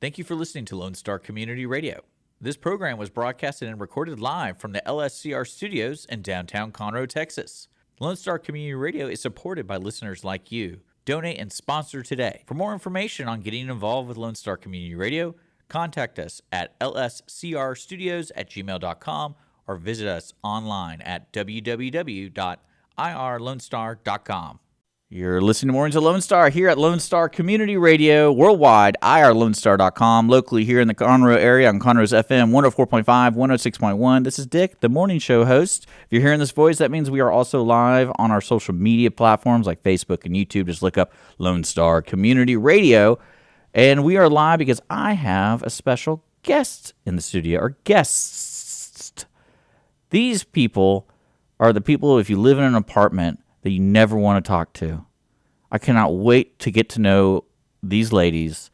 Thank you for listening to Lone Star Community Radio. This program was broadcasted and recorded live from the LSCR studios in downtown Conroe, Texas. Lone Star Community Radio is supported by listeners like you. Donate and sponsor today. For more information on getting involved with Lone Star Community Radio, contact us at lscrstudios@gmail.com or visit us online at www.irlonestar.com. You're listening to Mornings of Lone Star here at Lone Star Community Radio, worldwide, irlonestar.com, locally here in the Conroe area on Conroe's FM 104.5, 106.1. This is Dick, the morning show host. If you're hearing this voice, that means we are also live on our social media platforms like Facebook and YouTube. Just look up Lone Star Community Radio. And we are live because I have a special guest in the studio, or guest. These people are the people, if you live in an apartment, that you never want to talk to. I cannot wait to get to know these ladies.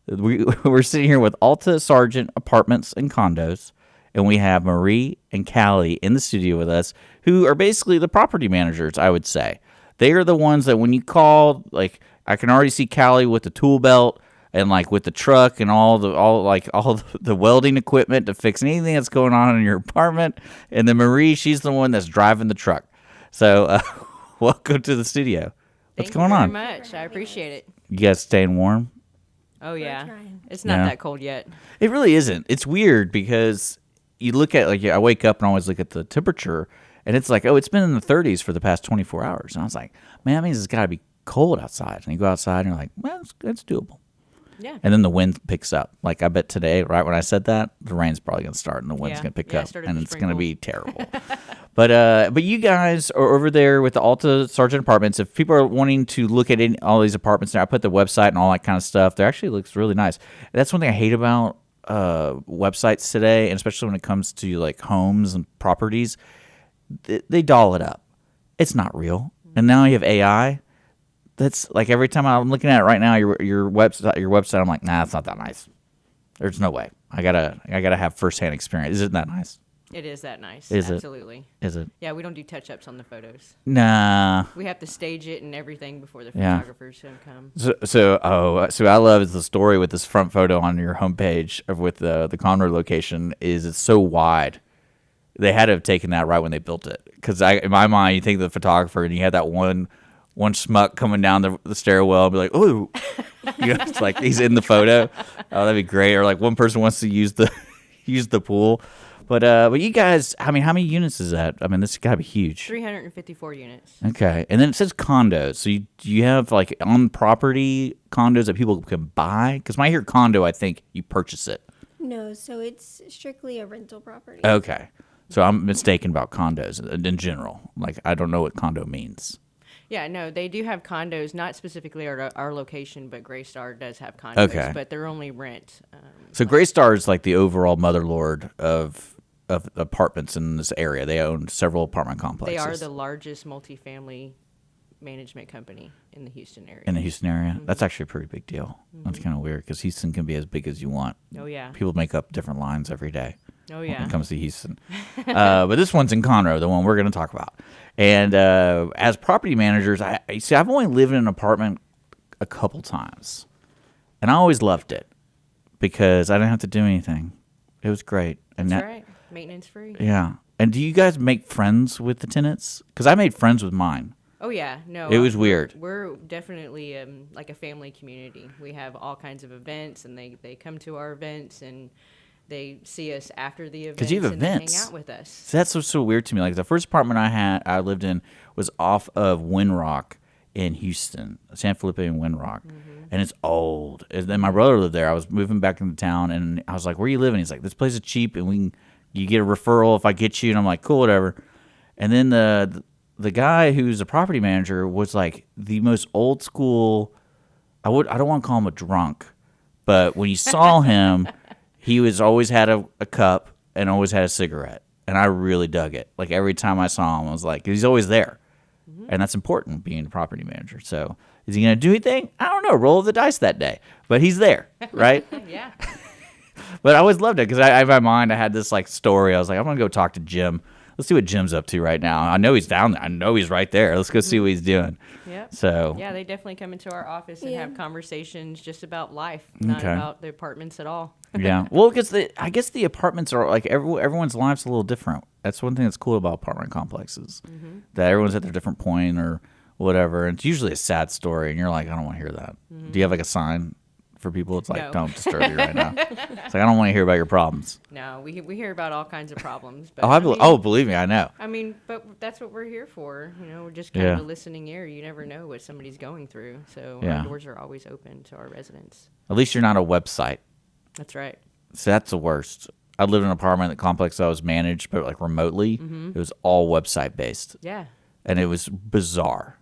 We're sitting here with Alta Sargent Apartments and Condos, and we have Marie and Kallie in the studio with us, who are basically the property managers, I would say. They are the ones that when you call, like, I can already see Kallie with the tool belt and like with the truck and all the welding equipment to fix anything that's going on in your apartment. And then Marie, she's the one that's driving the truck. So, welcome to the studio. What's going on? Thank you very much. I appreciate it. You guys staying warm? Oh, yeah. It's not that cold yet. It really isn't. It's weird because you look at, like, I wake up and always look at the temperature, and it's like, oh, it's been in the 30s for the past 24 hours. And I was like, man, that means it's got to be cold outside. And you go outside and you're like, well, it's doable. Yeah. And then the wind picks up. Like, I bet today, right when I said that, the rain's probably going to start and the wind's going to pick up. And it's going to be terrible. But you guys are over there with the Alta Sargent Apartments. If people are wanting to look at all these apartments now, I put the website and all that kind of stuff. They actually looks really nice. That's one thing I hate about websites today, and especially when it comes to like homes and properties. They doll it up. It's not real. And now you have AI. That's like every time I'm looking at it right now, your website, I'm like, nah, it's not that nice. There's no way. I gotta have firsthand experience. Isn't that nice? It is that nice. Absolutely. Is it? Yeah, we don't do touch-ups on the photos. Nah. We have to stage it and everything before the photographers come. So I love the story with this front photo on your homepage with the Conroe location is it's so wide. They had to have taken that right when they built it. Because in my mind, you think of the photographer and you had that one schmuck coming down the stairwell and be like, ooh. It's like he's in the photo. Oh, that'd be great. Or like one person wants to use the pool. But you guys, I mean, how many units is that? I mean, this has got to be huge. 354 units. Okay. And then it says condos. So do you have like on-property condos that people can buy? Because when I hear condo, I think you purchase it. No, so it's strictly a rental property. Okay. So I'm mistaken about condos in general. Like, I don't know what condo means. Yeah, no, they do have condos, not specifically our location, but Greystar does have condos. Okay. But they're only rent. So Greystar is like the overall motherlord of apartments in this area. They own several apartment complexes. They are the largest multifamily management company in the Houston area. Mm-hmm. That's actually a pretty big deal. Mm-hmm. That's kind of weird because Houston can be as big as you want. Oh, yeah. People make up different lines every day. Oh, yeah. When it comes to Houston. But this one's in Conroe, the one we're going to talk about. And as property managers, I've only lived in an apartment a couple times. And I always loved it because I didn't have to do anything. It was great. That's right. Maintenance free. Yeah. And do you guys make friends with the tenants? Because I made friends with mine. Oh, yeah. No. It was weird. We're definitely like a family community. We have all kinds of events, and they come to our events, and they see us after the events. Because you have events. They hang out with us. So that's what's so weird to me. Like the first apartment I lived in was off of Windrock in Houston, San Felipe and Windrock. Mm-hmm. And it's old. And then my brother lived there. I was moving back into town, and I was like, where are you living? He's like, this place is cheap, and you get a referral if I get you. And I'm like, cool, whatever. And then the guy who's a property manager was like the most old school. I don't want to call him a drunk, but when you saw him, he was always had a cup and always had a cigarette, and I really dug it. Like every time I saw him, I was like, he's always there, and that's important being a property manager. So is he gonna do anything? I don't know. Roll the dice that day, but he's there, right? Yeah. But I always loved it because in my mind I had this like story. I was like, I'm gonna go talk to Jim let's see what Jim's up to right now. I know he's down there. I know he's right there. Let's go see what he's doing. Yep. So Yeah, they definitely come into our office and Yeah. have conversations just about life, not Okay. about the apartments at all. yeah, well, because I guess the apartments are like everyone's life's a little different. That's one thing that's cool about apartment complexes, that everyone's at their different point or whatever. And it's usually a sad story, and you're like, I don't want to hear that. Do you have like a sign for people? It's like, No. don't disturb me right now. It's like, I don't want to hear about your problems. No, we hear about all kinds of problems. But Believe me, I know. I mean, but that's what we're here for. We're just kind Yeah. of a listening ear. You never know what somebody's going through. So Yeah. our doors are always open to our residents. At least you're not a website. That's right. So that's the worst. I lived in an apartment complex that was managed, but like remotely. It was all website based, Yeah. and it was bizarre.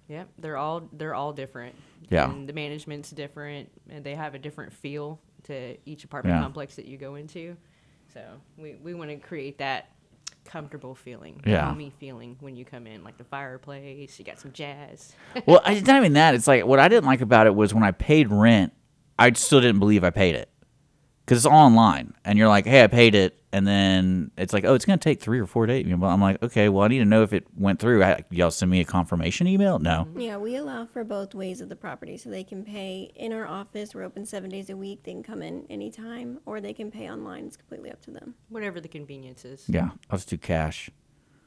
Yep. They're all different. Yeah. And the management's different, and they have a different feel to each apartment Yeah. complex that you go into. So we want to create that comfortable feeling, Yeah. homey feeling when you come in, like the fireplace. You got some jazz. Well, it's not even that. It's like what I didn't like about it was when I paid rent, I still didn't believe I paid it because it's all online, and you're like, "Hey, I paid it," and then it's like, "Oh, it's gonna take 3 or 4 days." I'm like, "Okay, well, I need to know if it went through. Y'all send me a confirmation email?" No. Yeah, we allow for both ways of the property. So they can pay in our office. We're open 7 days a week. They can come in anytime, or they can pay online. It's completely up to them. Whatever the convenience is. Yeah, I'll just do cash.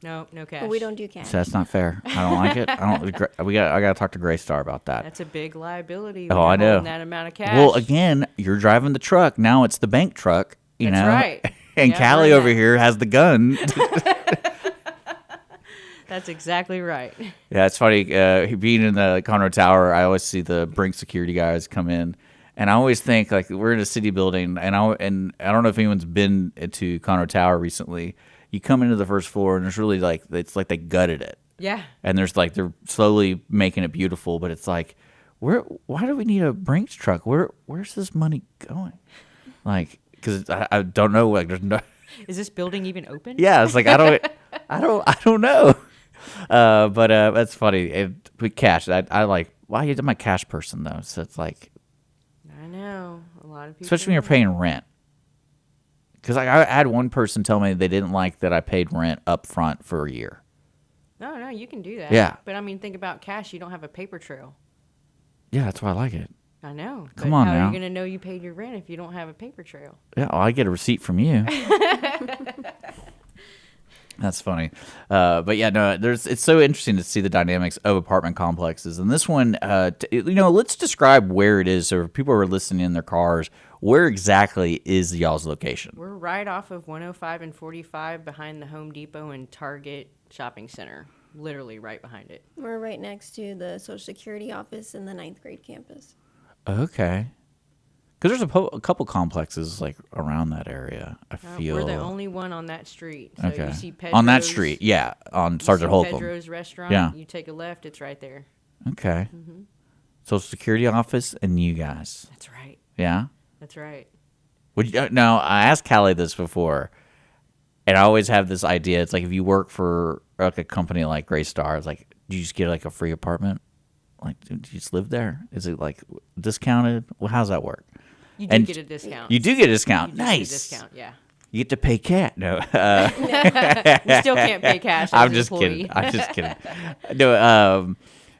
No cash. But we don't do cash. So that's not fair. I don't like it. I gotta talk to Graystar about that. That's a big liability. Oh, when you're I know. holding that amount of cash. Well, again, you're driving the truck. Now it's the bank truck. You That's know, right. And Yeah, Callie learn over that. here has the gun. That's exactly right. Yeah, it's funny. Being in the Conroe Tower, I always see the Brink security guys come in, and I always think like we're in a city building, and I don't know if anyone's been to Conroe Tower recently. You come into the first floor, and there's really like it's like they gutted it, Yeah. and there's like they're slowly making it beautiful, but it's like, why do we need a Brinks truck? Where's this money going? Like, because I don't know. Like, there's no. Is this building even open? Yeah, it's like I don't know. But that's funny. With cash, I like. Why I'm a cash person though, so it's like, I know. A lot of people. especially when you're paying rent. Because I had one person tell me they didn't like that I paid rent up front for a year. No, you can do that. Yeah. But I mean, think about cash. You don't have a paper trail. Yeah, that's why I like it. I know. Come but on how now. are you going to know you paid your rent if you don't have a paper trail? Yeah, well, I get a receipt from you. That's funny. But yeah, no, it's so interesting to see the dynamics of apartment complexes. And this one, let's describe where it is. So if people are listening in their cars, where exactly is y'all's location? We're right off of 105 and 45 behind the Home Depot and Target shopping center. Literally right behind it. We're right next to the Social Security office and the 9th grade campus. Okay. Because there's a couple complexes like around that area. I feel We're the only one on that street. So okay. you see Pedro's, On that street, yeah, on Sergeant Holcomb. Pedro's restaurant. Yeah. You take a left, it's right there. Okay. Social Security office and you guys. That's right. Yeah. That's right. Would you, now I asked Callie this before, and I always have this idea. It's like if you work for like a company like Graystar, it's like, do you just get like a free apartment? Like, do you just live there? Is it like discounted? Well, how's that work? You do And get a discount. You do get a discount. You do get a Nice. discount, yeah. You get to pay cash. No, You still can't pay cash. As I'm an just employee. kidding. I'm just kidding. No,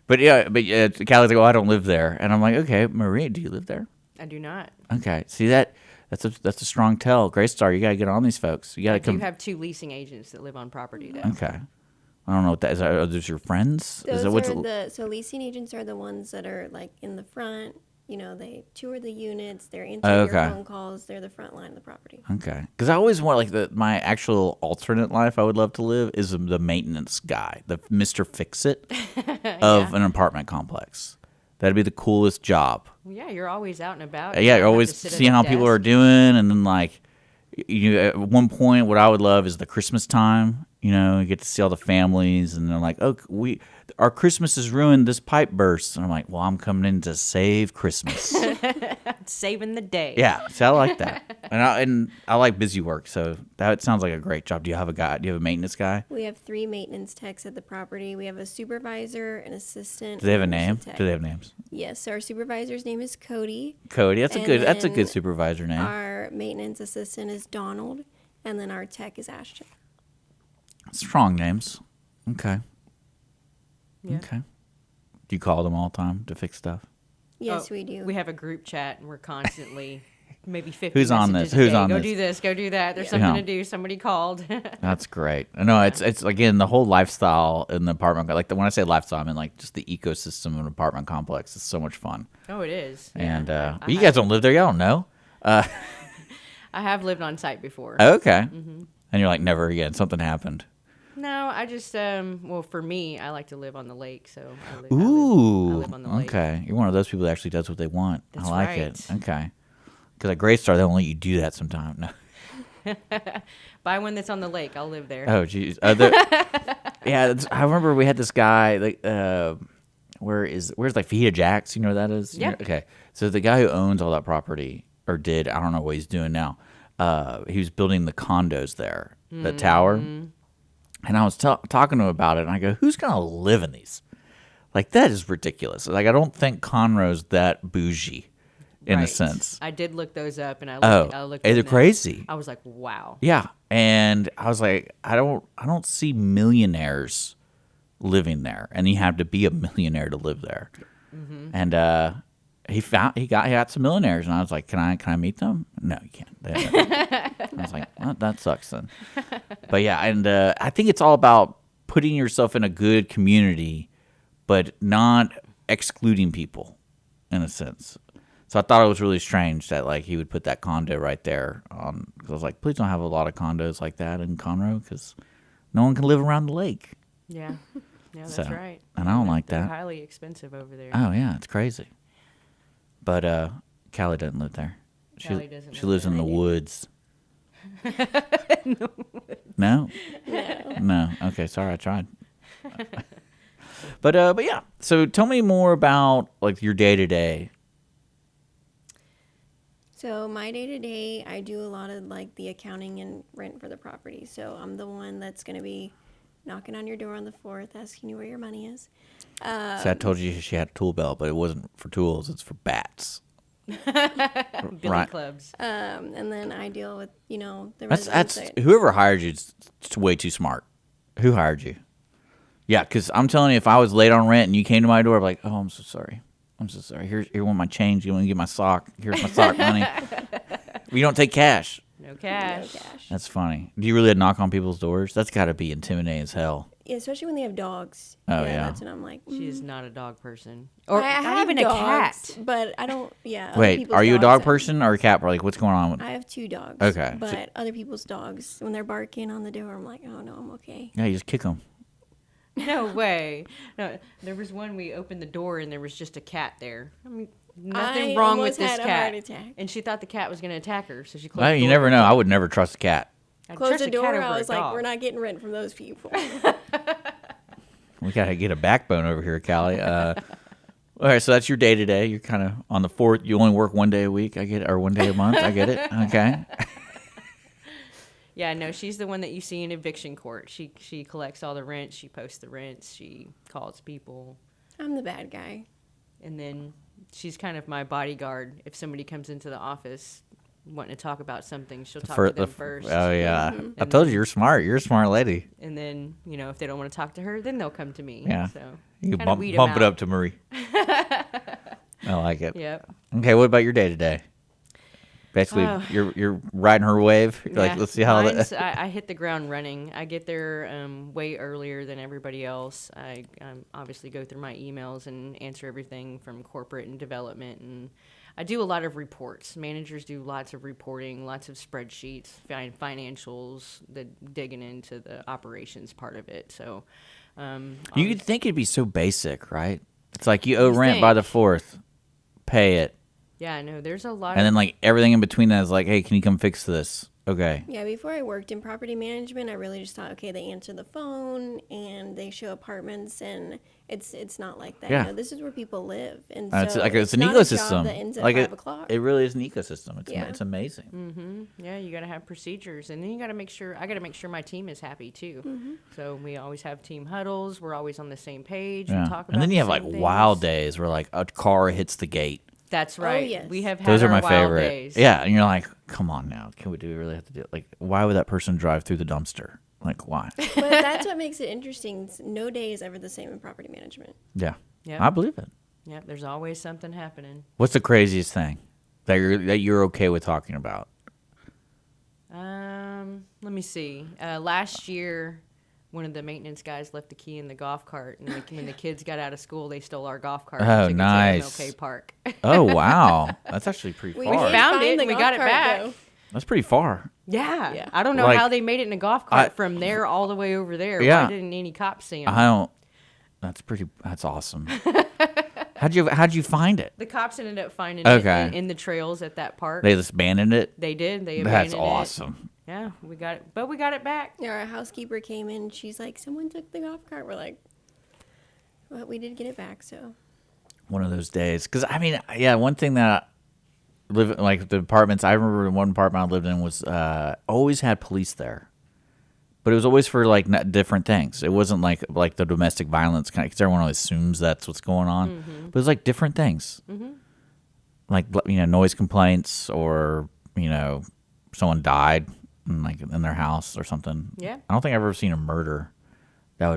but Callie's like, oh, I don't live there, and I'm like, okay, Marie, do you live there? I do not. Okay, see that's a strong tell. Graystar, you gotta get on these folks. You I gotta do come. have 2 leasing agents that live on property, though. Okay, I don't know what that is. Are those your friends? Those is that are so leasing agents are the ones that are like in the front. You know, they tour the units. They're answering your phone calls. They're the front line of the property. Okay, because I always want my actual alternate life I would love to live is the maintenance guy, the Mr. Fix-It of an apartment complex. That'd be the coolest job. Well, yeah, you're always out and about. Yeah, You you're don't have always to sit at seeing a how people are desk. doing, and then like, at one point, what I would love is the Christmas time. You know, you get to see all the families, and they're like, "Oh, our Christmas is ruined. This pipe burst." And I'm like, "Well, I'm coming in to save Christmas." Saving the day. Yeah, see, I like that, and I like busy work, so that sounds like a great job. Do you have a guy? Do you have a maintenance guy? We have 3 maintenance techs at the property. We have a supervisor, an assistant. Do they have a and name? tech. Do they have names? Yes, our supervisor's name is Cody. Cody, that's And a good then supervisor name. Our maintenance assistant is Donald, and then our tech is Ashton. Strong names. Okay. Yeah. Okay. Do you call them all the time to fix stuff? Yes, Oh, we do. We have a group chat, and we're constantly maybe 50 Who's on messages this? a Who's day. on Go this? do this. Go do that. There's Yeah. something Yeah. to do. Somebody called. That's great. No, it's again the whole lifestyle in the apartment. Like when I say lifestyle, I mean like just the ecosystem of an apartment complex. It's so much fun. Oh, it is. And Yeah. you guys don't live there. Y'all don't know. I have lived on site before. Okay. And you're like never again. Something happened. No, I just well, for me, I like to live on the lake, so I Ooh. live on the lake. Okay. You're one of those people that actually does what they want. That's I like right. it. Okay. Because at Great Star, they won't let you do that sometimes. No. Buy one that's on the lake. I'll live there. Oh, geez. Yeah, I remember we had this guy. Like, where's like Fajita Jack's? You know what that is? Yep. Okay. So the guy who owns all that property, or did, I don't know what he's doing now. He was building the condos there, the tower. And I was talking to him about it, and I go, "Who's gonna live in these? Like that is ridiculous. Like I don't think Conroe's that bougie, in a Right. sense. I did look those up, and I Oh, looked. they're in them. crazy. I was like, wow. Yeah, and I was like, I don't see millionaires living there, and you have to be a millionaire to live there. And he got some millionaires, and I was like, can I meet them? No, you can't. I was like, well, that sucks then. But yeah, and I think it's all about putting yourself in a good community, but not excluding people, in a sense. So I thought it was really strange that like he would put that condo right there on. Because I was like, please don't have a lot of condos like that in Conroe, because no one can live around the lake. Yeah. Yeah, that's So, right. and I don't like They're that. highly expensive over there. Oh yeah, it's crazy. But Callie doesn't live there. Callie doesn't She live lives there. in the woods. No? No. Okay, sorry, I tried. But yeah. So tell me more about like your day to day. So my day to day, I do a lot of like the accounting and rent for the property. So I'm the one that's going to be knocking on your door on the 4th, asking you where your money is. So I told you she had a tool belt, but it wasn't for tools; it's for bats. Billy right. clubs. And then I deal with, the That's residents. that- whoever hired you is way too smart. Who hired you? Yeah, because I'm telling you, if I was late on rent and you came to my door, I'd be like, "Oh, I'm so sorry. I'm so sorry. Here want my change. You want to get my sock? Here's my sock money." We don't take cash. No cash. No cash. That's funny. Do you really knock on people's doors? That's got to be intimidating as hell. Yeah, especially when they have dogs. Oh, yeah. That's when I'm like, She is not a dog person. Or I not have even a dogs, cat. but I don't. Yeah. other Wait, people's are you a dogs dog I- person or a cat? Or like, what's going on with? I have 2 dogs. Okay. But other people's dogs, when they're barking on the door, I'm like, oh no, I'm okay. Yeah, you just kick them. No way. No, there was one we opened the door and there was just a cat there. I mean, nothing I wrong almost with this had a cat. heart attack. And she thought the cat was going to attack her, so she closed Well, the you door. never know. I would never trust a cat. I'd Close trust the a cat door. over I a was like, dog. we're not getting rent from those people. We gotta get a backbone over here, Callie. All right, so that's your day to day. You're kind of on the 4th. You only work one day a week. I get it, or one day a month. I get it. Okay. Yeah, no, she's the one that you see in eviction court. She collects all the rent. She posts the rents. She calls people. I'm the bad guy. And then she's kind of my bodyguard. If somebody comes into the office wanting to talk about something, she'll talk to them first. Oh yeah, Mm-hmm. I told you you're smart. You're a smart lady. And then, if they don't want to talk to her, then they'll come to me. Yeah. So You can kinda weed 'em bump it out. up to Marie. I like it. Yep. Okay, what about your day to day? Basically, Oh. you're riding her wave. You're like, Yeah, let's see how mine's- that. I hit the ground running. I get there way earlier than everybody else. I obviously go through my emails and answer everything from corporate and development, and I do a lot of reports. Managers do lots of reporting, lots of spreadsheets, financials, digging into the operations part of it. So You'd think it'd be so basic, right? It's like you owe You rent by the think. 4th, pay it, yeah, no, there's a lot. and then like everything in between that is like, hey, can you come fix this? Okay. Yeah, before I worked in property management, I really just thought, okay, they answer the phone and they show apartments, and it's not like that. Yeah. This is where people live, and It's so like it's an not a job ecosystem. that ends at Like 5 o'clock. it really is an ecosystem. It's Yeah. it's amazing. Yeah, you got to have procedures, and then you got to make sure. I got to make sure my team is happy too. Mm-hmm. So we always have team huddles. We're always on the same page. Yeah. We talk about And then you have the like same things. wild days where like a car hits the gate. That's right. yes. We have had Those are our my wild favorite. days. Yeah, and you're like, come on now, do we really have to do it? Like, why would that person drive through the dumpster? Like, why? But that's what makes it interesting. No day is ever the same in property management. Yeah. Yep. I believe it. Yep, there's always something happening. What's the craziest thing that you're okay with talking about? Let me see. Last year, one of the maintenance guys left the key in the golf cart, and when the kids got out of school, they stole our golf cart Oh, and took nice. it to MLK Park. Oh, wow. That's actually pretty We far. did found find it the and we golf got it cart, back. though. That's pretty far. Yeah. I don't know Like, how they made it in a golf cart from there all the way over there. Yeah. Why didn't any cops see them? I don't. That's awesome. How'd you find it? The cops ended up finding Okay. it in the trails at that park. They just abandoned it? They did. They abandoned That's it. awesome. Yeah, we got it. But we got it back. Yeah, our housekeeper came in. She's like, someone took the golf cart. We're like, well, we did get it back, so. One of those days. Because, I mean, yeah, one thing that like the apartments, I remember one apartment I lived in was always had police there. But it was always for, like, different things. It wasn't like the domestic violence kind of, because everyone always assumes that's what's going on. Mm-hmm. But it was, like, different things. Like, noise complaints or, someone died in their house or something. Yeah. I don't think I've ever seen a murder. That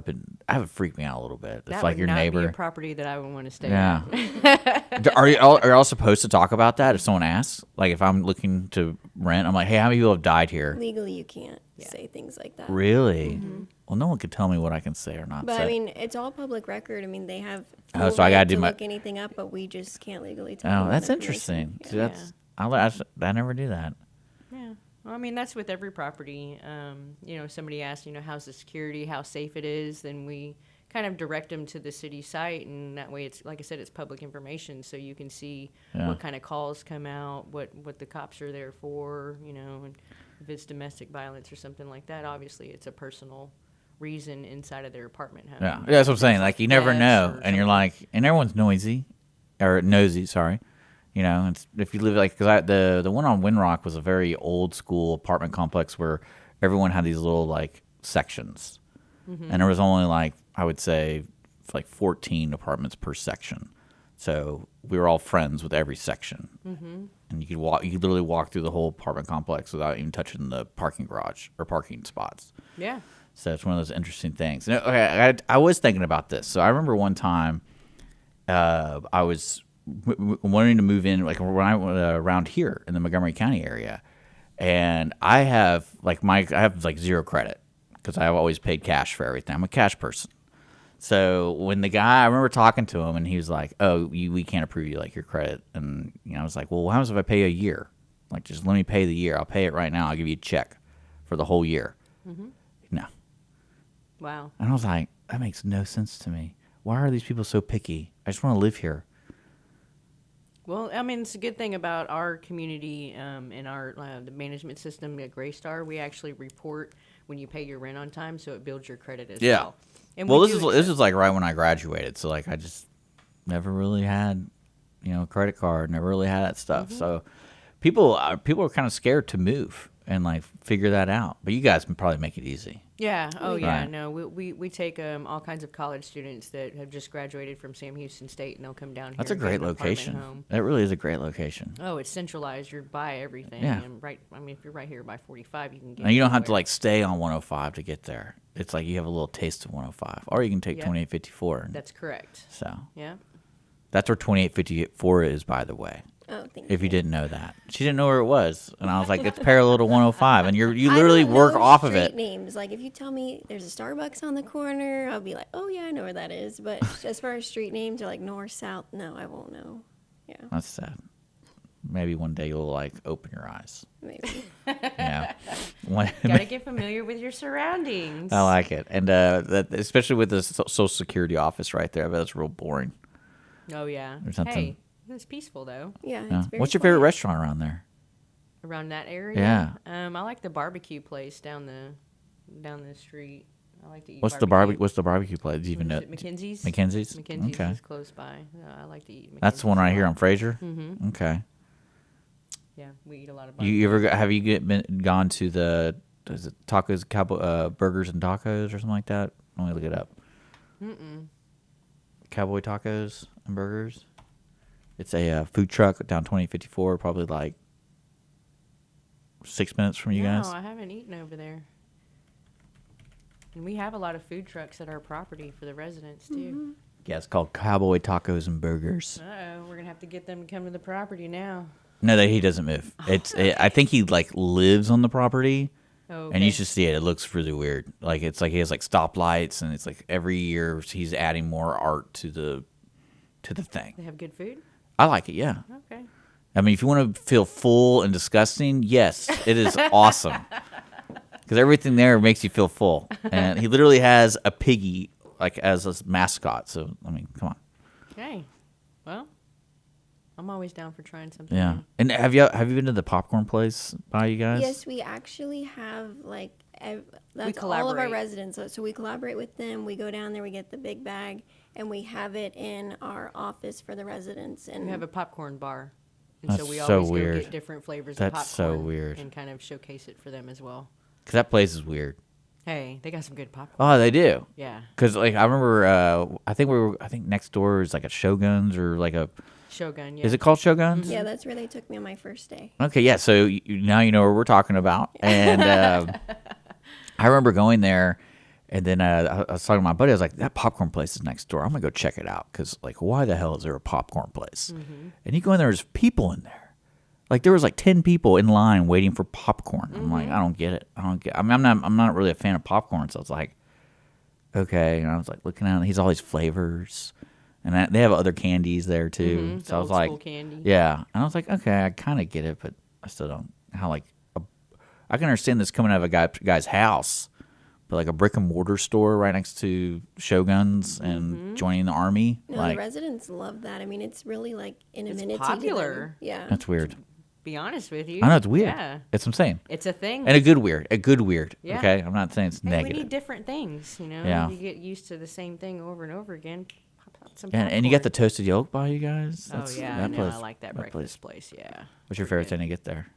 would freak me out a little bit. That If, like, would your not neighbor. be a property that I would want to stay Yeah. at. Are you all supposed to talk about that if someone asks? Like, if I'm looking to rent, I'm like, hey, how many people have died here? Legally, you can't say things like that. Really? Well, no one could tell me what I can say or not But say. I mean, it's all public record. I mean, they have Oh, full so I right gotta to do my- look anything up, but we just can't legally tell. Oh, them that's that interesting. information. See, I never do that. Yeah. Well, I mean, that's with every property. Somebody asks, how's the security, how safe it is, then we kind of direct them to the city site, and that way it's, like I said, it's public information, so you can see Yeah. what kind of calls come out, what the cops are there for, and if it's domestic violence or something like that, obviously it's a personal reason inside of their apartment home. Yeah, that's what I'm saying. Like, you never Thefts know, or and you're something. like, and everyone's nosy. Sorry. If you live because the one on Windrock was a very old school apartment complex where everyone had these little like sections, and there was only like I would say like 14 apartments per section, so we were all friends with every section, and you could literally walk through the whole apartment complex without even touching the parking garage or parking spots. Yeah. So it's one of those interesting things. And, okay, I was thinking about this. So I remember one time I was wanting to move in, like when I went around here in the Montgomery County area, and I have like zero credit because I've always paid cash for everything. I'm a cash person. So when I remember talking to him, and he was like, "Oh, we can't approve you like your credit," and I was like, "Well, how much if I pay a year? Like, just let me pay the year. I'll pay it right now. I'll give you a check for the whole year." No. Wow. And I was like, that makes no sense to me. Why are these people so picky? I just want to live here. Well, I mean, it's a good thing about our community and our the management system at Greystar. We actually report when you pay your rent on time, so it builds your credit as well. And Well, we this do is like right when I graduated, so like I just never really had, a credit card, never really had that stuff. So people are kind of scared to move and like figure that out. But you guys can probably make it easy. Yeah. Oh, yeah. Right. No, we take all kinds of college students that have just graduated from Sam Houston State, and they'll come down here. That's a and get great an apartment location. home. That really is a great location. Oh, it's centralized. You're by everything. Yeah. And if you're right here by 45, you can get. And you don't have to anywhere. like stay on 105 to get there. It's like you have a little taste of 105, or you can take Yep. 2854. That's correct. So Yeah. that's where 2854 is, by the way. Oh, thank If you. you didn't know that, she didn't know where it was, and I was like, "It's parallel to 105," and you I literally don't work know off of street it. Names, like if you tell me there's a Starbucks on the corner, I'll be like, oh yeah, I know where that is. But as far as street names or like north, south, no, I won't know. Yeah, That's sad. Maybe one day you'll like open your eyes. maybe. Yeah, Gotta get familiar with your surroundings. I like it, and that especially with the Social Security office right there. I bet it's real boring. Oh yeah. Or something. Hey, it's peaceful though. Yeah. Yeah. It's very What's your favorite quiet. restaurant around there? Around that area. Yeah. I like the barbecue place down the street. I like to eat. What's the barbecue place? Do you even know? What is it, McKenzie's? McKenzie's. McKenzie's Okay. is close by. I like to eat. That's the one right here on Fraser. Mm-hmm. Okay. Yeah, we eat a lot of barbecue. You ever have you gone to the tacos, burgers and tacos or something like that? Let me look it up. Cowboy Tacos and Burgers. It's a food truck down 2054, probably like 6 minutes from you no, guys. I haven't eaten over there. And we have a lot of food trucks at our property for the residents, too. Mm-hmm. Yeah, it's called Cowboy Tacos and Burgers. Uh-oh, we're going to have to get them to come to the property now. No, he doesn't move. I think he like lives on the property, Oh, and you should see it. It looks really weird. Like it's like he has like stoplights, and it's like every year he's adding more art to the thing. They have good food? I like it. Yeah. Okay. I mean, if you want to feel full and disgusting, yes, it is awesome. Because everything there makes you feel full, and he literally has a piggy like as a mascot. So I mean, come on. Okay. Well, I'm always down for trying something. Yeah. new. And have you been to the popcorn place by you guys? Yes, we actually have like that's all of our collaborate. residents. So we collaborate with them. We go down there, we get the big bag, and we have it in our office for the residents. And We have a popcorn bar. And That's so we so always weird. go get different flavors That's of so popcorn. weird. And kind of showcase it for them as well. Because that place is weird. Hey, they got some good popcorn. Oh, they do. Yeah. Because like I remember, I think next door is like a Shogun's or like a. Shogun, yeah. Is it called Shogun's? yeah, that's where they took me on my first day. Okay, yeah. So now you know what we're talking about. And I remember going there, and then I was talking to my buddy. I was like, "That popcorn place is next door. I'm gonna go check it out because like, why the hell is there a popcorn place?" And you go in there, there's people in there. Like there was like 10 people in line waiting for popcorn. I'm like, I don't get it. I mean, I'm not really a fan of popcorn, so I was like, okay. And I was like looking at it. He's all these flavors, and they have other candies there too. So I was old like, school candy. yeah. And I was like, okay, I kind of get it, but I still don't. How like, I can understand this coming out of a guy's house, but like a brick and mortar store right next to Shogun's and joining the army, No, like the residents love that. I mean, it's really like in It's amenity. popular. To them. Yeah. that's weird. Be honest with you. I know it's weird. Yeah. It's what I'm saying. It's a thing. And a good weird. Yeah. Okay, I'm not saying it's Hey, negative. we need different things, you know? Yeah. You get used to the same thing over and over again. Pop out some And you got the popcorn. toasted yolk by you guys. Oh, yeah. I know. I like that breakfast place. Yeah. What's your They're favorite good. thing to get there?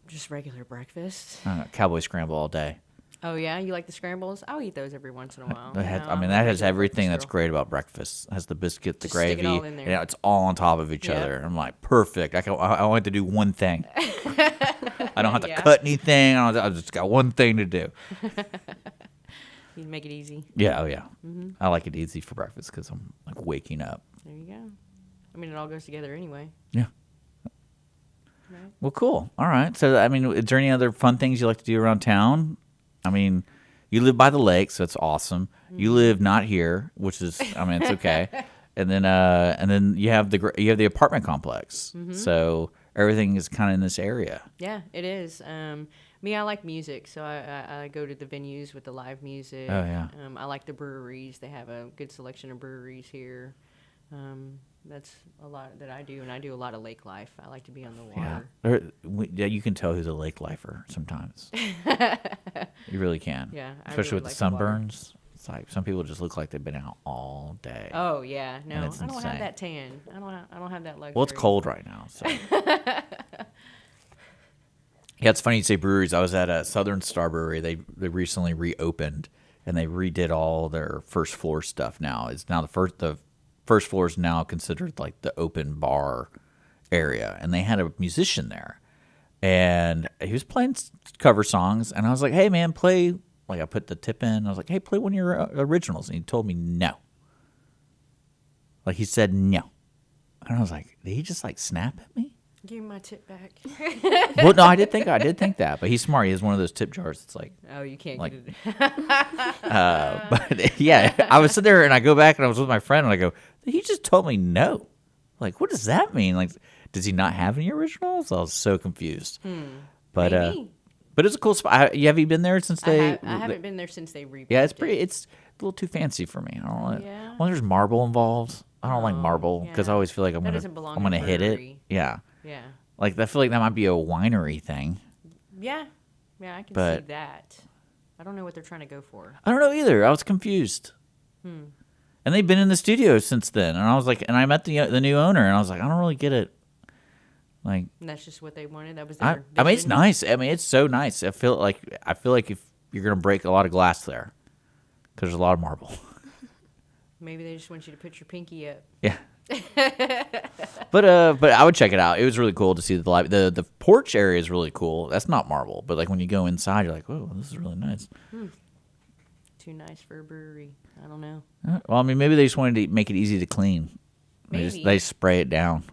Just regular breakfast. Cowboy scramble all day. Oh, yeah? You like the scrambles? I'll eat those every once in a while. That has- No, I I'm mean, a that has regular everything breakfast that's girl. great about breakfast. It has the biscuit, the Just stick it gravy. all in there. Yeah, it's all on top of each Yep. other. I'm like, perfect. I want to do one thing. I don't have to Yeah. cut anything. I just got one thing to do. You make it easy. Yeah, oh yeah. Mm-hmm. I like it easy for breakfast because I'm like waking up. There you go. I mean, it all goes together anyway. Yeah. Right? Well, cool. All right. So, I mean, is there any other fun things you like to do around town? I mean, you live by the lake, so it's awesome. You live not here, which is, I mean, it's okay. And then you have the apartment complex. So everything is kind of in this area. Yeah, it is. Me, I like music, so I go to the venues with the live music. Oh, yeah. I like the breweries. They have a good selection of breweries here. That's a lot that I do, and I do a lot of lake life. I like to be on the water. Yeah, you can tell who's a lake lifer sometimes. You really can. Yeah, I especially really with like the the water. sunburns. It's like some people just look like they've been out all day. Oh yeah, no, I it's don't insane. have that tan. I don't have that luxury. Well, it's cold right now. So. Yeah, it's funny you say breweries. I was at a Southern Star Brewery. They recently reopened and they redid all their first floor stuff. Now it's now the first floor is now considered like the open bar area, and they had a musician there, and he was playing cover songs, and I was like, "Hey man, play." Like I put the tip in. I was like, "Hey, play one of your originals," and he told me no. Like he said no, and I was like, "Did he just like snap at me?" Give me my tip back. Well, no, I did think that, but he's smart. He has one of those tip jars. It's like, Oh, you can't Like- get it. but yeah, I was sitting there and I go back and I was with my friend and I go, he just told me no. Like, what does that mean? Like, does he not have any originals? I was so confused. But Maybe. but it's a cool spot. Have you been there since they? I haven't been there since they rebuilt. Yeah, it's it. pretty. It's a little too fancy for me. I don't like. Yeah. Well, there's marble involved. I don't like marble because I yeah. always feel like That I'm doesn't belong gonna in a hit it. brewery. Yeah, Yeah. like I feel like that might be a winery thing. Yeah. Yeah, I can But- see that. I don't know what they're trying to go for. I don't know either. I was confused. And they've been in the studio since then, and I was like, and I met the new owner, and I was like, I don't really get it. Like, And that's just what they wanted. That was I their mean, it's vision. nice. I mean, it's so nice. I feel like if you're gonna break a lot of glass there, because there's a lot of marble. Maybe they just want you to put your pinky up. Yeah. But I would check it out. It was really cool to see the live. The porch area is really cool. That's not marble, but like when you go inside, you're like, oh, this is really nice. too nice for a brewery. I don't know. Well, I mean, maybe they just wanted to make it easy to clean. Maybe. They spray it down.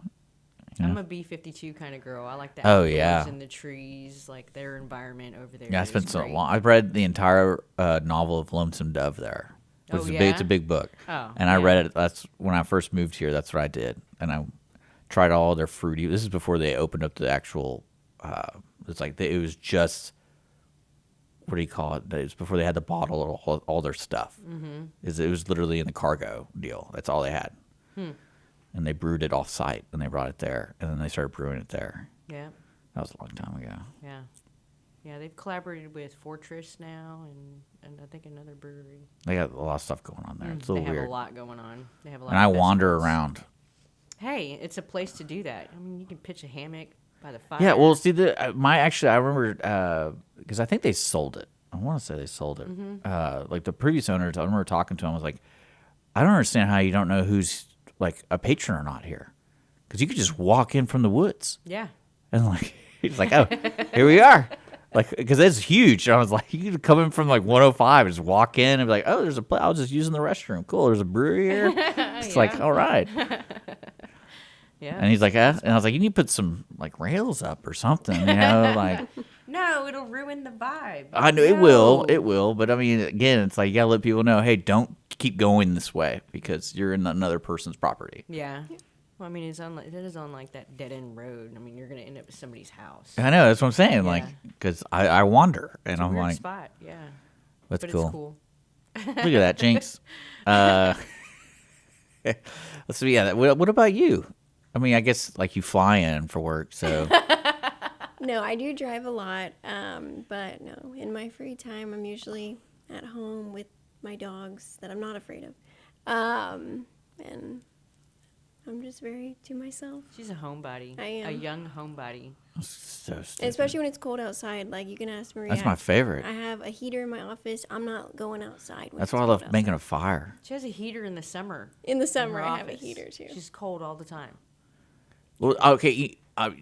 I'm a B-52 kind of girl. I like the Oh, outdoors yeah. and the trees, like their environment over there. Yeah, I is spent so great. long. I've read the entire novel of Lonesome Dove there. Oh, It's a big book. Oh, and I yeah. read it. That's when I first moved here. That's what I did. And I tried all their fruity. This is before they opened up the actual. It's like it was just. What do you call it? It was before they had to bottle all their stuff. Mm-hmm. It was literally in the cargo deal. That's all they had. And they brewed it off site, and they brought it there, and then they started brewing it there. Yeah, That was a long time ago. yeah. Yeah, they've collaborated with Fortress now and I think another brewery. They got a lot of stuff going on there. It's a They little have weird. a lot going on. They have a lot And of I wander festivals. around. Hey, it's a place to do that. I mean, you can pitch a hammock by the fire. Yeah, well, see, I remember because I think they sold it. I want to say they sold it. Like the previous owners, I remember talking to him. I was like, I don't understand how you don't know who's like a patron or not here, because you could just walk in from the woods Yeah. and like he's like, oh, here we are. Like, because it's huge. And I was like, you could come in from like 105 and just walk in and be like, oh, there's I was just using the restroom. Cool. There's a brewery here. It's like, all right. Yeah. And he's like, and I was like, you need to put some like rails up or something, like. No, it'll ruin the vibe. I know it will. But I mean, again, it's like you gotta let people know, hey, don't keep going this way because you're in another person's property. Yeah. Well, I mean, it is on like that dead end road. I mean, you're gonna end up at somebody's house. I know, that's what I'm saying. Yeah. Like, because I wander and It's a I'm weird like, spot. Yeah. that's But cool. it's cool. Look at that, Jinx. Let's see. Yeah. What about you? I mean, I guess like you fly in for work, so. No, I do drive a lot, but no, in my free time, I'm usually at home with my dogs that I'm not afraid of. And I'm just very to myself. She's a homebody. I am. A young homebody. So stupid. Especially when it's cold outside. Like, you can ask Maria. That's my favorite. I have a heater in my office. I'm not going outside. When That's it's why I cold love making a outside. fire. She has a heater in the summer. In the in summer, her I have a office. heater, too. She's cold all the time. Well, okay,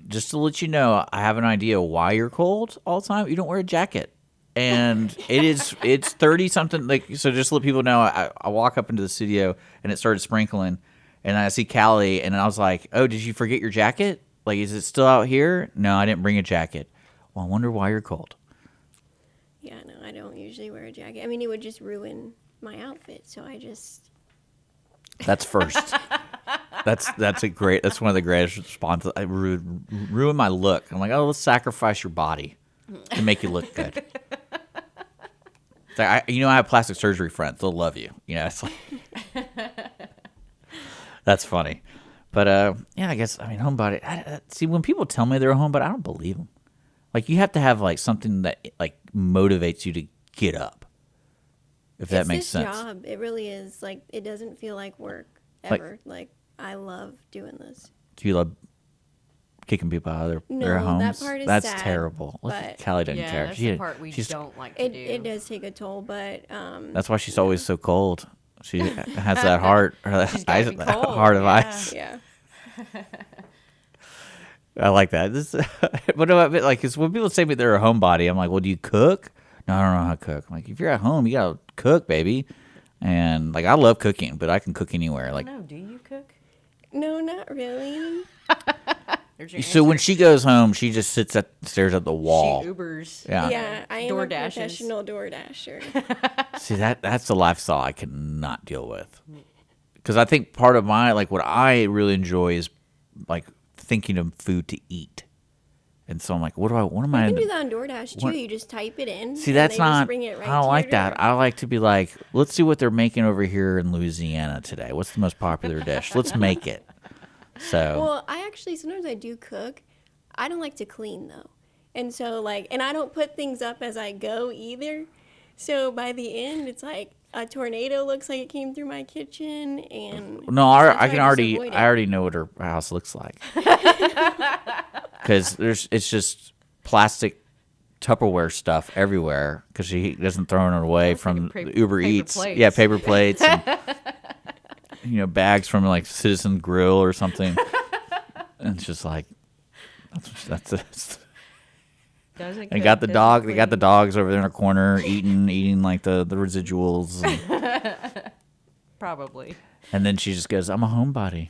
just to let you know, I have an idea why you're cold all the time. You don't wear a jacket. And it's 30 something, like, so just to let people know, I walk up into the studio and it started sprinkling and I see Kallie and I was like, oh, did you forget your jacket? Like, is it still out here? No, I didn't bring a jacket. Well, I wonder why you're cold. Yeah, no, I don't usually wear a jacket. I mean, it would just ruin my outfit, so I just... That's first. That's one of the greatest responses. I ruin my look. I'm like, oh, let's sacrifice your body to make you look good. It's like, I have plastic surgery friends. They'll love you. It's like that's funny. But yeah, I guess homebody. See, when people tell me they're a homebody, I don't believe them. Like, you have to have like something that like motivates you to get up. If that makes sense. It's this job. It really is. Like, it doesn't feel like work ever. Like, I love doing this. Do you love kicking people out of No, their homes? that part is That's sad, terrible. but- Callie doesn't Yeah, care. that's the part we don't like to do. It does take a toll, but That's why she's always so cold. She has that heart, She's gotta be cold, heart of yeah. ice. yeah. I like that. What about like? Cause when people say they're a homebody, I'm like, well, do you cook? No, I don't know how to cook. I'm like, if you're at home, you gotta cook, baby. And like, I love cooking, but I can cook anywhere. Like, No, do you cook? No, not really. There's your so answer. when she goes home, she just stares at the wall. She Ubers. Yeah. Yeah, I am Door a dashes. professional door dasher. See, that's the lifestyle I cannot deal with. Because I think part of what I really enjoy is like thinking of food to eat. And so I'm like, what am I? You can do that on DoorDash too. what- You just type it in. See, and that's they just not. bring it right I don't to like your that. door. I like to be like, let's see what they're making over here in Louisiana today. What's the most popular dish? Let's make it. So Well, I actually sometimes I do cook. I don't like to clean though, and so and I don't put things up as I go either. So by the end, it's like a tornado looks like it came through my kitchen, and no, I I try can to already. avoid it. I already know what her house looks like. Because it's just plastic Tupperware stuff everywhere. Because she doesn't throw it away Looks like from a paper Uber Eats. plates. Yeah, paper plates. And, bags from like Citizen Grill or something. And it's just like that's Doesn't And cook, got the doesn't dog. They got the clean. dogs over there in a corner eating like the residuals. Probably. And then she just goes, "I'm a homebody."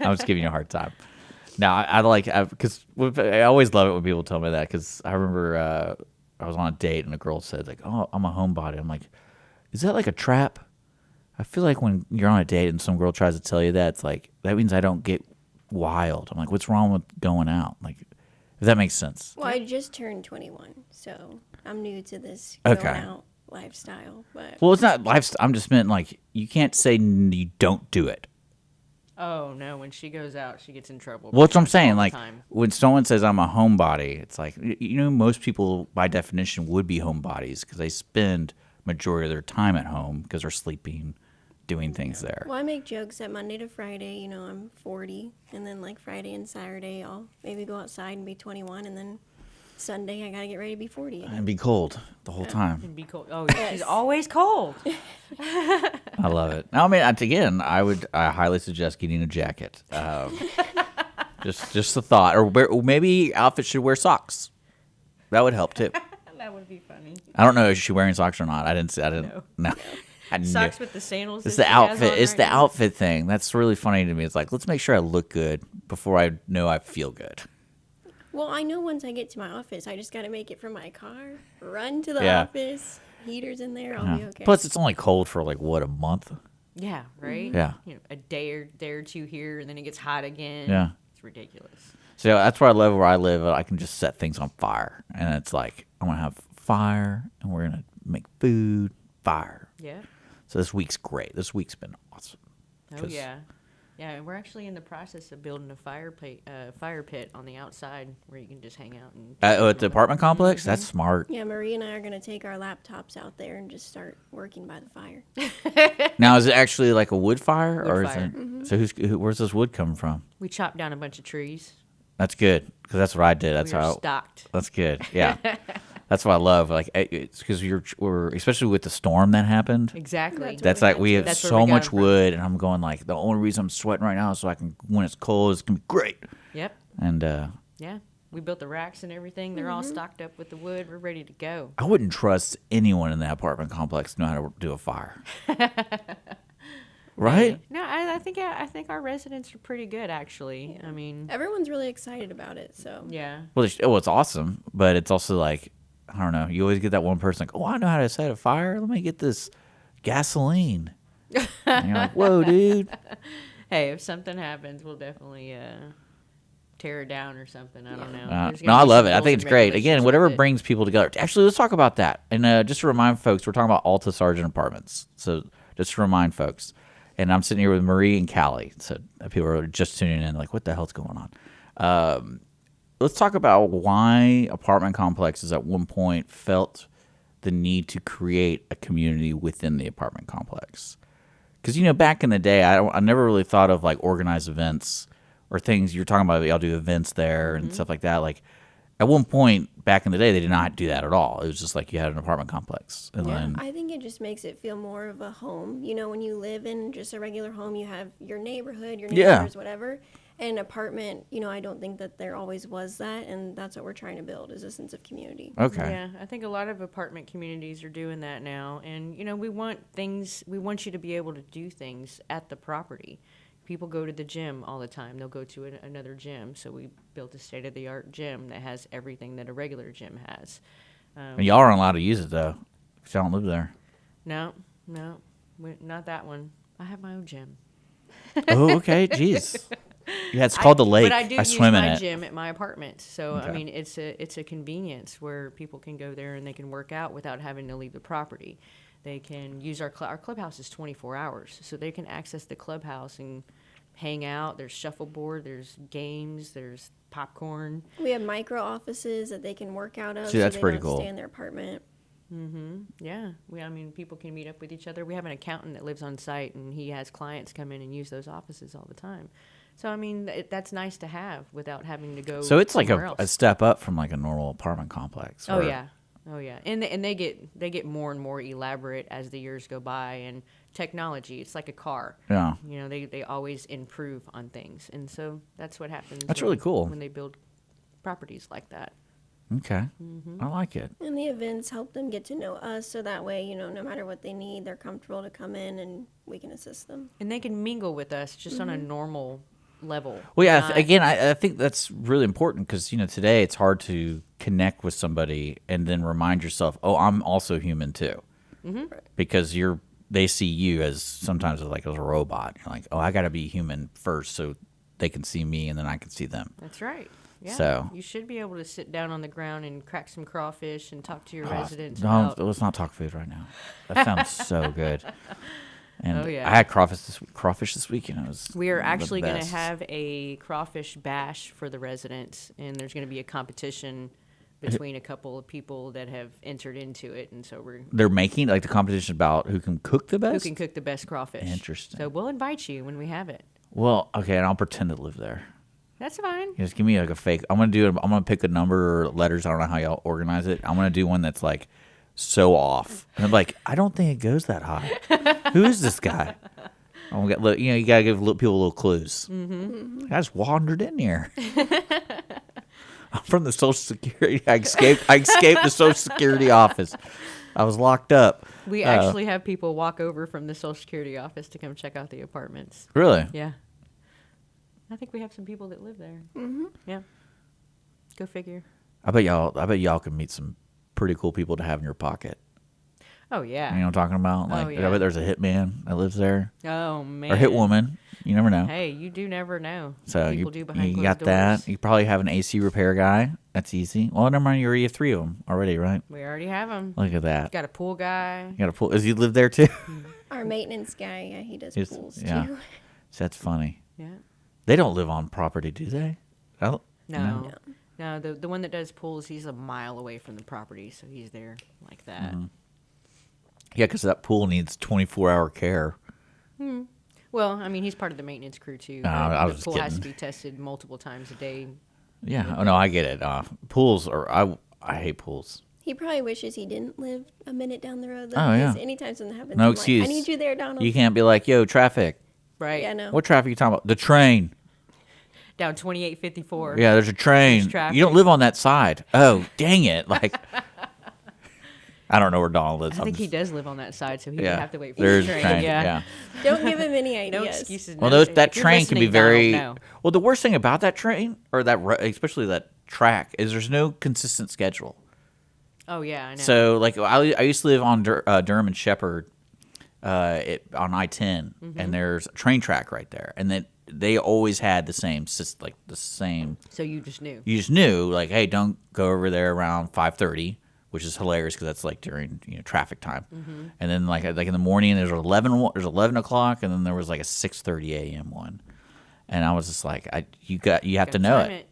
I'm just giving you a hard time. Now I like because I always love it when people tell me that, because I remember I was on a date and a girl said like, "Oh, I'm a homebody." I'm like, "Is that like a trap?" I feel like when you're on a date and some girl tries to tell you that, it's like that means I don't get wild. I'm like, what's wrong with going out? Like, if that makes sense. Well, I just turned 21, so I'm new to this going Okay. out lifestyle. But Well, it's not lifestyle. I'm just meant like you can't say you don't do it. Oh no, when she goes out, she gets in trouble. Well, that's what I'm pretty much saying. all the Like time. when someone says I'm a homebody, it's like most people by definition would be homebodies because they spend majority of their time at home because they're sleeping, doing things there. well, I make jokes that Monday to Friday, I'm 40, and then like Friday and Saturday, I'll maybe go outside and be 21, and then Sunday I gotta get ready to be 40 again. And be cold the whole time. And be cold. Oh, she's always cold. I love it. Now, I mean, again, I highly suggest getting a jacket. Just the thought, or maybe outfit should wear socks. That would help too. That would be funny. I don't know if she's wearing socks or not. I didn't. No. I knew. Socks with the sandals. It's that the she has outfit. on It's right the now. outfit thing. That's really funny to me. It's like, let's make sure I look good before I know I feel good. Well, I know once I get to my office, I just gotta make it from my car, run to the Yeah. office, heater's in there, I'll Yeah. be okay. Plus, it's only cold for like what, a month? Yeah, right. Yeah. A day or two here, and then it gets hot again. Yeah. It's ridiculous. So that's why I love where I live. I can just set things on fire, and it's like I'm gonna have fire, and we're gonna make food, fire. Yeah. So this week's great. This week's been awesome. Oh 'Cause- yeah. Yeah, and we're actually in the process of building a fire pit on the outside where you can just hang out and. At the apartment complex, that's smart. Yeah, Marie and I are gonna take our laptops out there and just start working by the fire. Now, is it actually like a wood fire, Wood or fire. is it? So where's this wood coming from? We chopped down a bunch of trees. That's good because that's what I did. That's We are how. stocked. That's good. Yeah, that's what I love. Like it's because we're especially with the storm that happened. Exactly. That's like we have That's where so we got much 'em from. wood, and I'm going like the only reason I'm sweating right now is so I can when it's cold, it's gonna be great. Yep. And Yeah. We built the racks and everything. They're all stocked up with the wood. We're ready to go. I wouldn't trust anyone in that apartment complex to know how to do a fire. Right? No, I think our residents are pretty good actually. I mean, Everyone's really excited about it, so yeah. Well, it's awesome, but it's also like I don't know. You always get that one person like, "Oh, I know how to set a fire. Let me get this gasoline." And you're like, "Whoa, dude!" Hey, if something happens, we'll definitely tear it down or something. I don't know. There's No, gonna I be love some it. I rules think and it's great. regulations Again, with whatever it. brings people together. Actually, let's talk about that. And just to remind folks, we're talking about Alta Sergeant Apartments. So just to remind folks, and I'm sitting here with Marie and Kallie. So people are just tuning in, like, what the hell's going on? Let's talk about why apartment complexes at one point felt the need to create a community within the apartment complex. Because, back in the day, I never really thought of, like, organized events or things you're talking about. Y'all do events there and stuff like that. Like, at one point back in the day, they did not do that at all. It was just like you had an apartment complex. And then, I think it just makes it feel more of a home. When you live in just a regular home, you have your neighborhood, your Yeah. neighbors, whatever. An apartment, I don't think that there always was that, and that's what we're trying to build is a sense of community. okay. Yeah, I think a lot of apartment communities are doing that now, and we want you to be able to do things at the property. People go to the gym all the time. They'll go to another gym, so we built a state-of-the-art gym that has everything that a regular gym has. And y'all aren't allowed to use it, though, because y'all don't live there. No, not that one. I have my own gym. Oh, okay. Jeez. Yeah, it's called the lake. But I do use swim in my it. gym at my apartment, so I Okay. mean it's a convenience where people can go there and they can work out without having to leave the property. They can use our clubhouse is 24 hours, so they can access the clubhouse and hang out. There's shuffleboard, there's games, there's popcorn. We have micro offices that they can work out of, See, that's so they pretty don't cool. stay in their apartment. Yeah, people can meet up with each other. We have an accountant that lives on site, and he has clients come in and use those offices all the time. So I mean, that's nice to have without having to go. So it's like somewhere a else. step up from like a normal apartment complex. Oh or- yeah, and they get more and more elaborate as the years go by, and technology. It's like a car. Yeah. You know, they always improve on things. And so that's what happens. That's really cool. When they build properties like that. Okay. I like it. And the events help them get to know us, so that way, you know, no matter what they need, they're comfortable to come in and we can assist them. And they can mingle with us just on a normal level. Well, yeah. Not- Again, I think that's really important because today it's hard to connect with somebody and then remind yourself, oh, I'm also human too, because they see you as sometimes like as a robot. You're like, oh, I got to be human first so they can see me and then I can see them. That's right. Yeah. So- you should be able to sit down on the ground and crack some crawfish and talk to your residents No, about. let's not talk food right now. That sounds so good. And Oh, yeah. I had crawfish this week, and it was We are the actually going to best. have a crawfish bash for the residents, and there's going to be a competition between a couple of people that have entered into it, and so They're making like the competition about who can cook the best. who can cook the best crawfish. Interesting. So we'll invite you when we have it. Well, okay, and I'll pretend to live there. That's fine. Just give me like a fake. I'm gonna pick a number or letters. I don't know how y'all organize it. I'm gonna do one that's like so off, and I'm like, I don't think it goes that high. Who is this guy? I'm gonna get, you gotta give people little clues. I just wandered in here. I'm from the Social Security. I escaped the Social Security office. I was locked up. We actually have people walk over from the Social Security office to come check out the apartments. Really? Yeah. I think we have some people that live there. Mm-hmm. Yeah. Go figure. I bet y'all can meet some pretty cool people to have in your pocket. Oh, yeah. You know what I'm talking about? Like, yeah. I bet there's a hitman that lives there, Oh, man. or hit woman. You never know. Hey, you do never know. So People do behind you closed got doors. that. You probably have an AC repair guy. That's easy. Well, never mind. You already have 3 of them already, right? We already have them. Look at that. Got a pool guy. You got a pool. Does he live there too? Our maintenance guy, yeah, he does He's- pools yeah. too. That's funny. Yeah. They don't live on property, do they? Oh, No. No, the one that does pools, he's a mile away from the property, so he's there like that. Mm-hmm. Yeah, because that pool needs 24-hour care. Well, I mean, he's part of the maintenance crew too. No, but I was the just pool has to kidding. be tested multiple times a day. Yeah. Oh no, I get it. Pools are. I hate pools. He probably wishes he didn't live a minute down the road, though. Oh, yeah. Because anytime something happens, No I'm excuse. like, I need you there, Donald. You can't be like, yo, traffic. Right. Yeah, no. What traffic are you talking about? The train. Down 2854. Yeah, there's a train. There's traffic. You don't live on that side. Oh, dang it! Like, I don't know where Donald lives. I think he does live on that side, so he Yeah, would have to wait for there's the a train. train. Yeah. Don't give him any ideas. No excuses. Well, no, that if you're train can be listening, very. Donald, no. Well, the worst thing about that train, or that, especially that track, is there's no consistent schedule. Oh, yeah, I know. So, like, I used to live on Durham and Shepherd, on I-10, and there's a train track right there, and then they always had the same, the same. So you just knew. You just knew, like, hey, don't go over there around 5:30, which is hilarious because that's like during traffic time. And then like in the morning there's 11 o'clock, and then there was like a 6:30 a.m. one, and I was just like, you have to Gotta know time it.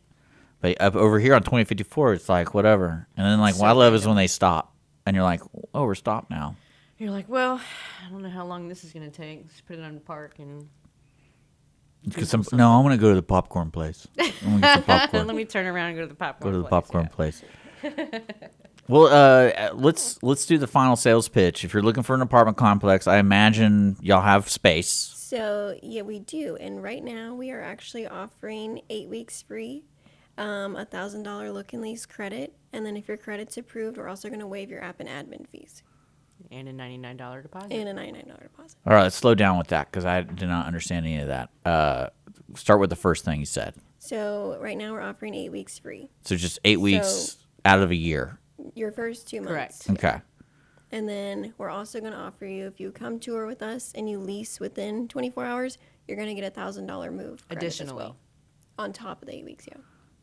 But up over here on 2054, it's like whatever. And then like So what I love is random. when they stop, and you're like, oh, we're stopped now. You're like, well, I don't know how long this is going to take. Let's put it on the park and Because no, I want to go to the popcorn place. I want to get some popcorn. let me turn around and go to the popcorn. Go to the place. popcorn Yeah. place. Well, let's do the final sales pitch. If you're looking for an apartment complex, I imagine y'all have space. So, yeah, we do. And right now we are actually offering 8 weeks free, $1,000 look and lease credit. And then if your credit's approved, we're also going to waive your app and admin fees And a $99 deposit. and a $99 deposit. All right, let's slow down with that because I did not understand any of that. Start with the first thing you said. So right now we're offering 8 weeks free. So just 8 weeks out of a year. Your first 2 months. Correct. Okay. And then we're also going to offer you, if you come tour with us and you lease within 24 hours, you're going to get a $1,000 move credit as Additionally. well, on top of the 8 weeks, yeah.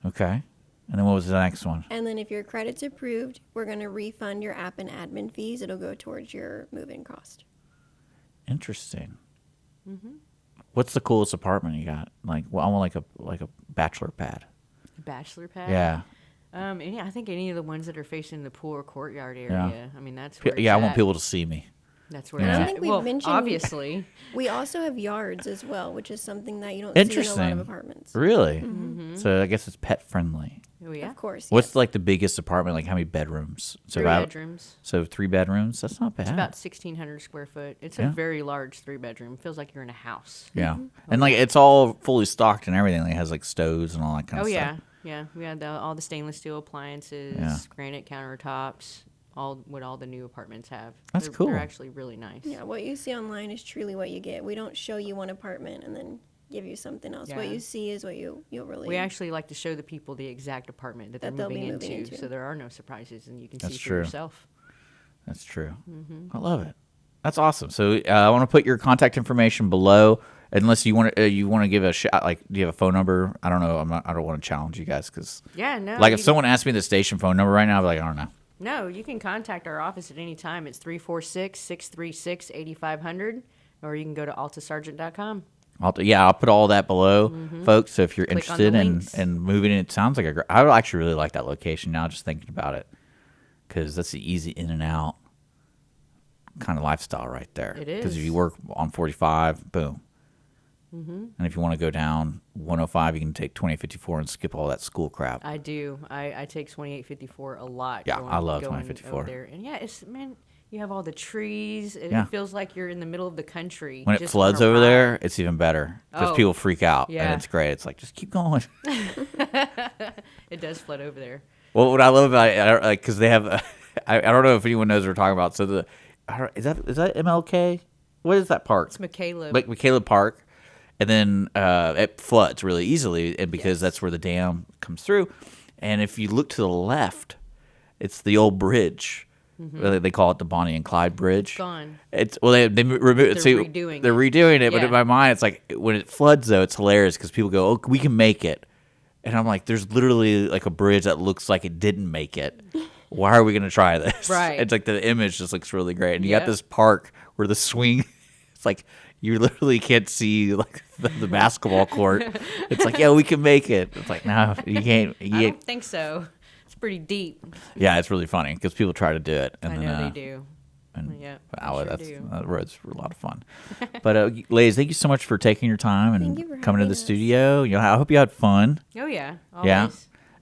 Okay. And then what was the next one? And then if your credit's approved, we're going to refund your app and admin fees. It'll go towards your move-in cost. Interesting. What's the coolest apartment you got? Like, well, I want like a bachelor pad. Bachelor pad. Yeah. I think any of the ones that are facing the pool or courtyard area. Yeah. I mean, that's where it's Yeah, I want at. people to see me. That's where Yeah. it's I at. don't think we've well, mentioned- obviously. We also have yards as well, which is something that you don't see in a lot Interesting. of apartments. Really? So I guess it's pet friendly. We yeah. Of course. What's yes. like the biggest apartment? Like how many bedrooms? So 3 about- bedrooms. So 3 bedrooms. That's not bad. It's about 1,600 square foot. It's Yeah. a very large 3-bedroom. Feels like you're in a house. Yeah, and like it's all fully stocked and everything. Like, it has like stoves and all that kind Oh of yeah, stuff. yeah. We had all the stainless steel appliances, Yeah. granite countertops, all what all the new apartments have. That's They're cool. actually really nice. Yeah, what you see online is truly what you get. We don't show you one apartment and then give you something else. What Yeah. you see is what you'll really. We actually like to show the people the exact apartment that they're That they'll moving be moving into, into. so there are no surprises, and you can That's see for true. yourself. That's true. Mm-hmm. I love it. That's awesome. So I want to put your contact information below. Unless you want to give a shot, like, do you have a phone number? I don't know. I don't want to challenge you guys because, Yeah, no. like, if you- someone asked me the station phone number right now, I'd be like, I don't know. No, you can contact our office at any time. It's 346-636-8500, or you can go to altasargent.com. I'll put all that below, folks. So if you're Click on interested the in links. moving, it sounds like I would actually really like that location now. Just thinking about it, because that's the easy in and out kind of lifestyle right there. It Because if is. you work on 45, boom. And if you want to go down 105, you can take 2854 and skip all that school crap. I do. I take 2854 a lot. Yeah, I love going 2854. over there. And yeah, man, you have all the trees. It Yeah. feels like you're in the middle of the country. When it just floods on a over ride. there, it's even better because Oh, people freak out, yeah. and it's great. It's like, just keep going. It does flood over there. Well, what I love about it, because they have, I don't know if anyone knows what we're talking about. So is that MLK? What is that park? It's Michaela. Like Michaela Park, and then it floods really easily, and because Yes. that's where the dam comes through. And if you look to the left, it's the old bridge. They call it the Bonnie and Clyde Bridge. Gone. It's they remove. They're redoing They're it. redoing it, but Yeah. in my mind, it's like when it floods though, it's hilarious because people go, "Oh, we can make it," and I'm like, "There's literally like a bridge that looks like it didn't make it. Why are we gonna try this?" Right. It's like the image just looks really great, and you got Yep. this park where the swing, it's like you literally can't see like the basketball court. It's like, yeah, we can make it. It's like, no, you can't. I don't think so. It's pretty deep. Yeah, it's really funny because people try to do it, and I then know they do. And Yeah, wow, they sure that's do. that road's a lot of fun. But ladies, thank you so much for taking your time Thank you and for coming to having the us. studio. I hope you had fun. Oh yeah. Always. Yeah.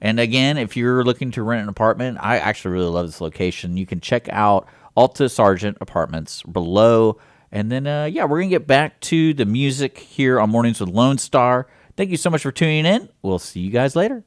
And again, if you're looking to rent an apartment, I actually really love this location. You can check out Alta Sargent Apartments below. And then, we're going to get back to the music here on Mornings with Lone Star. Thank you so much for tuning in. We'll see you guys later.